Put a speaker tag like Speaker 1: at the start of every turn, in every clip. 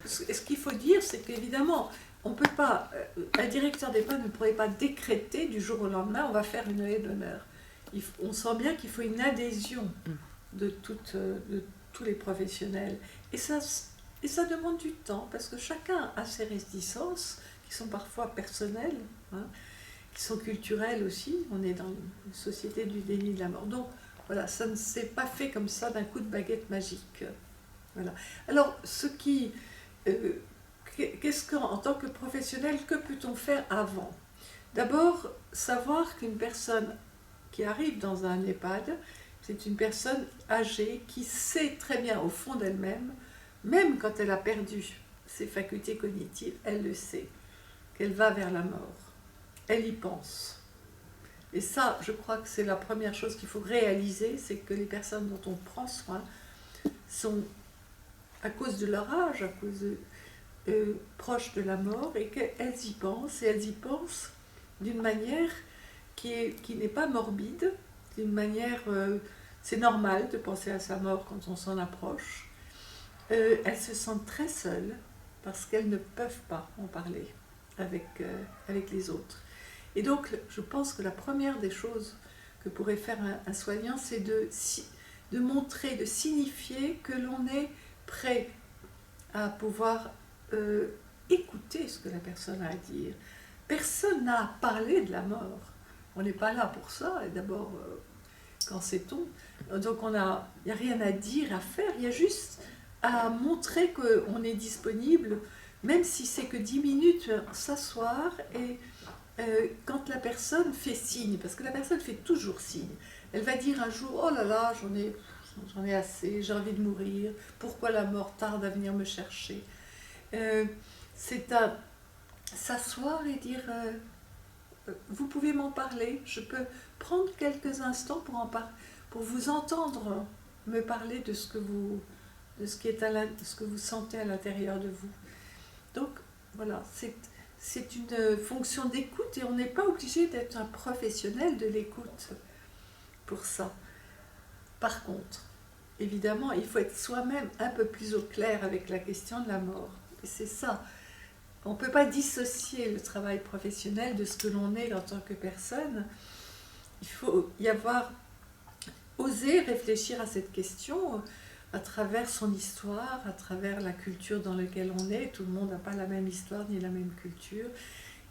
Speaker 1: ce qu'il faut dire, c'est qu'évidemment, on peut pas, un directeur d'EHPAD ne pourrait pas décréter du jour au lendemain, on va faire une haie d'honneur. On sent bien qu'il faut une adhésion de tous les professionnels. Et ça demande du temps, parce que chacun a ses réticences, qui sont parfois personnelles, hein, qui sont culturelles aussi. On est dans une société du déni de la mort. Donc, voilà, ça ne s'est pas fait comme ça d'un coup de baguette magique. Voilà. Alors, qu'est-ce qu'en tant que professionnel, que peut-on faire avant? D'abord, savoir qu'une personne qui arrive dans un EHPAD, c'est une personne âgée qui sait très bien au fond d'elle-même, même quand elle a perdu ses facultés cognitives, elle le sait, qu'elle va vers la mort. Elle y pense. Et ça, je crois que c'est la première chose qu'il faut réaliser, c'est que les personnes dont on prend soin sont, à cause de leur âge, à cause proches de la mort, et qu'elles y pensent, et elles y pensent d'une manière qui n'est pas morbide, d'une manière... c'est normal de penser à sa mort quand on s'en approche. Elles se sentent très seules, parce qu'elles ne peuvent pas en parler avec les autres. Et donc, je pense que la première des choses que pourrait faire un soignant, c'est de montrer, de signifier que l'on est prêt à pouvoir écouter ce que la personne a à dire. Personne n'a à parler de la mort. On n'est pas là pour ça. Et d'abord, qu'en sait-on? Donc, il n'y a rien à dire, à faire. Il y a juste à montrer qu'on est disponible, même si c'est que 10 minutes, s'asseoir et quand la personne fait signe, parce que la personne fait toujours signe, elle va dire un jour, oh là là, j'en ai assez, j'ai envie de mourir, pourquoi la mort tarde à venir me chercher? C'est à s'asseoir et dire, vous pouvez m'en parler, je peux prendre quelques instants pour vous entendre me parler de ce que vous sentez à l'intérieur de vous. Donc voilà, c'est une fonction d'écoute et on n'est pas obligé d'être un professionnel de l'écoute pour ça. Par contre, évidemment, il faut être soi-même un peu plus au clair avec la question de la mort. Et c'est ça. On ne peut pas dissocier le travail professionnel de ce que l'on est en tant que personne. Il faut oser réfléchir à cette question à travers son histoire, à travers la culture dans laquelle on est. Tout le monde n'a pas la même histoire ni la même culture.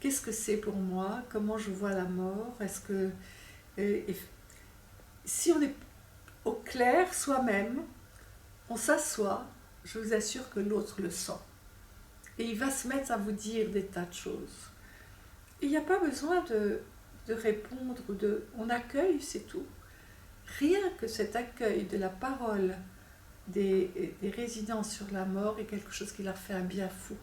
Speaker 1: Qu'est-ce que c'est pour moi? Comment je vois la mort? Est-ce que si on est au clair soi-même, on s'assoit, je vous assure que l'autre le sent. Et il va se mettre à vous dire des tas de choses. Et il n'y a pas besoin de répondre, on accueille, c'est tout. Rien que cet accueil de la parole des résidents sur la mort est quelque chose qui leur fait un bien fou.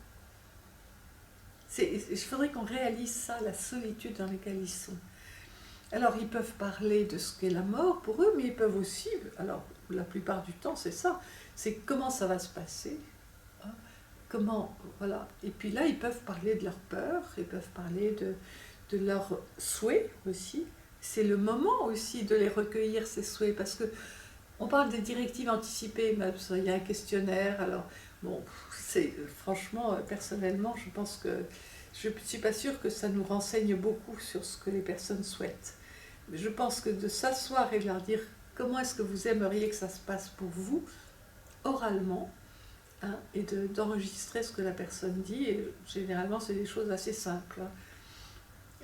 Speaker 1: Il faudrait qu'on réalise ça, la solitude dans laquelle ils sont. Alors ils peuvent parler de ce qu'est la mort pour eux, mais ils peuvent aussi, alors la plupart du temps c'est ça, c'est comment ça va se passer, hein, voilà. Et puis là ils peuvent parler de leur peur, ils peuvent parler de leurs souhaits aussi. C'est le moment aussi de les recueillir, ces souhaits, parce que on parle des directives anticipées, mais il y a un questionnaire, alors bon, franchement, personnellement, je pense que je ne suis pas sûre que ça nous renseigne beaucoup sur ce que les personnes souhaitent. Mais je pense que de s'asseoir et de leur dire comment est-ce que vous aimeriez que ça se passe pour vous, oralement, hein, et d'enregistrer ce que la personne dit, et généralement c'est des choses assez simples. Hein.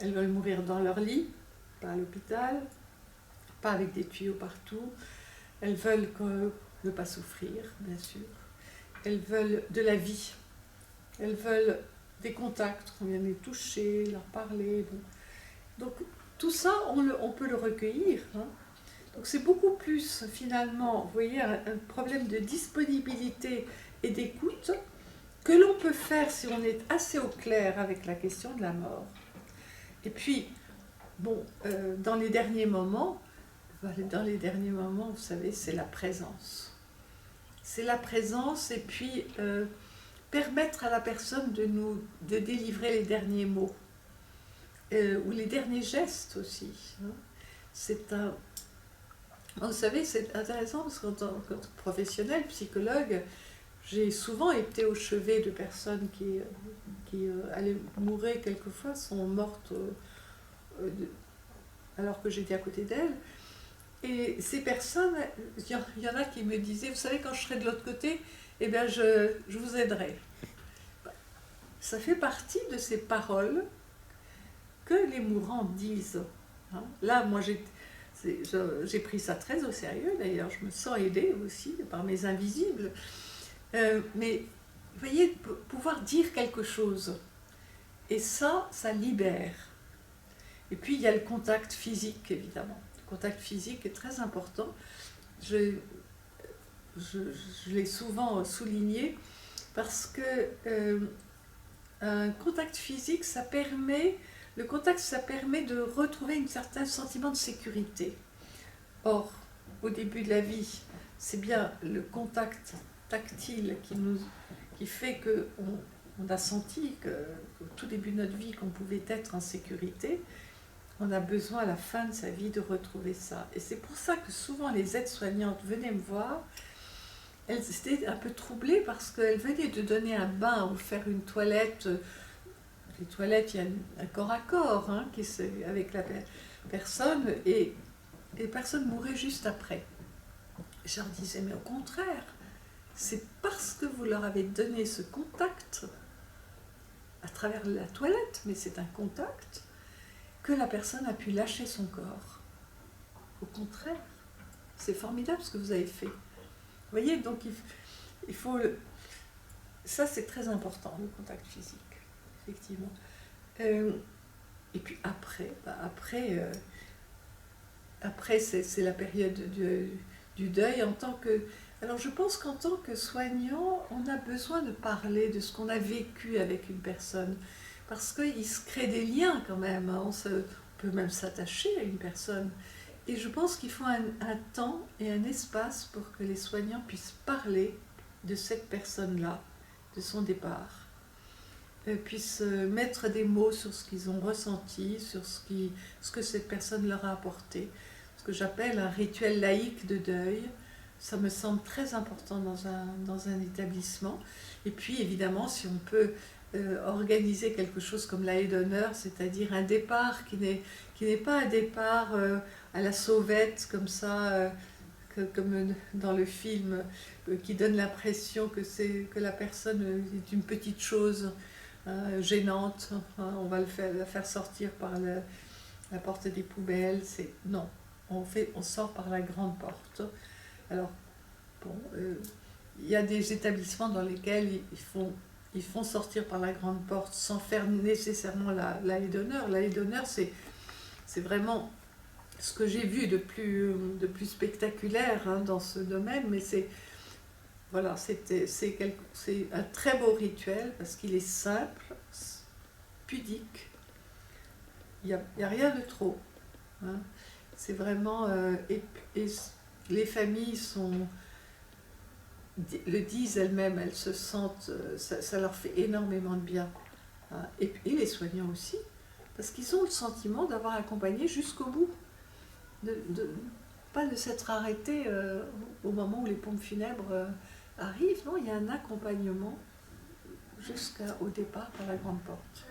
Speaker 1: Elles veulent mourir dans leur lit, pas à l'hôpital, pas avec des tuyaux partout. Elles veulent ne pas souffrir, bien sûr. Elles veulent de la vie. Elles veulent des contacts, qu'on vienne les toucher, leur parler. Bon. Donc tout ça, on peut le recueillir. Hein. Donc c'est beaucoup plus, finalement, vous voyez, un problème de disponibilité et d'écoute que l'on peut faire si on est assez au clair avec la question de la mort. Et puis, bon, dans les derniers moments, vous savez, c'est la présence. C'est la présence et puis permettre à la personne de délivrer les derniers mots ou les derniers gestes aussi. Hein. Vous savez, c'est intéressant parce qu'en tant que professionnel, psychologue, j'ai souvent été au chevet de personnes qui allaient mourir quelquefois, sont mortes alors que j'étais à côté d'elles. Et ces personnes, il y en a qui me disaient, vous savez, quand je serai de l'autre côté, eh bien je vous aiderai. Ça fait partie de ces paroles que les mourants disent. Hein. Là, moi, j'ai pris ça très au sérieux, d'ailleurs, je me sens aidée aussi par mes invisibles. Mais, vous voyez, pouvoir dire quelque chose, et ça libère. Et puis, il y a le contact physique, évidemment. Le contact physique est très important. Je l'ai souvent souligné, parce que un contact physique, le contact, ça permet de retrouver un certain sentiment de sécurité. Or, au début de la vie, c'est bien le contact tactile qui fait qu'on a senti qu'au tout début de notre vie qu'on pouvait être en sécurité. On a besoin à la fin de sa vie de retrouver ça. Et c'est pour ça que souvent les aides-soignantes venaient me voir. Elles étaient un peu troublées parce qu'elles venaient de donner un bain ou faire une toilette. Les toilettes, il y a un corps à corps hein, avec la personne et les personnes mouraient juste après. Je leur disais, mais au contraire, c'est parce que vous leur avez donné ce contact à travers la toilette, mais c'est un contact, que la personne a pu lâcher son corps. Au contraire, c'est formidable ce que vous avez fait. Vous voyez, donc il faut... Ça, c'est très important, le contact physique, effectivement. Et puis après c'est la période du deuil en tant que... Alors je pense qu'en tant que soignant, on a besoin de parler de ce qu'on a vécu avec une personne, parce qu'il se crée des liens quand même, hein. On peut même s'attacher à une personne. Et je pense qu'il faut un temps et un espace pour que les soignants puissent parler de cette personne-là, de son départ, puissent mettre des mots sur ce qu'ils ont ressenti, sur ce que cette personne leur a apporté. Ce que j'appelle un rituel laïque de deuil, ça me semble très important dans un établissement. Et puis évidemment, si on peut organiser quelque chose comme la haie d'honneur, c'est-à-dire un départ qui n'est pas un départ à la sauvette, comme ça, comme dans le film, qui donne l'impression que la personne est une petite chose gênante, hein, on va la faire sortir par la porte des poubelles. Non, on sort par la grande porte. Alors, bon, il y a des établissements dans lesquels ils font sortir par la grande porte sans faire nécessairement la haie d'honneur. La haie d'honneur, c'est vraiment ce que j'ai vu de plus spectaculaire hein, dans ce domaine, mais c'est un très beau rituel parce qu'il est simple, pudique, il n'y a rien de trop. Hein. C'est vraiment... et les familles le disent elles-mêmes, elles se sentent... ça leur fait énormément de bien. Hein. Et les soignants aussi, parce qu'ils ont le sentiment d'avoir accompagné jusqu'au bout. Pas de s'être arrêté au moment où les pompes funèbres arrivent. Non, il y a un accompagnement jusqu'au départ par la grande porte.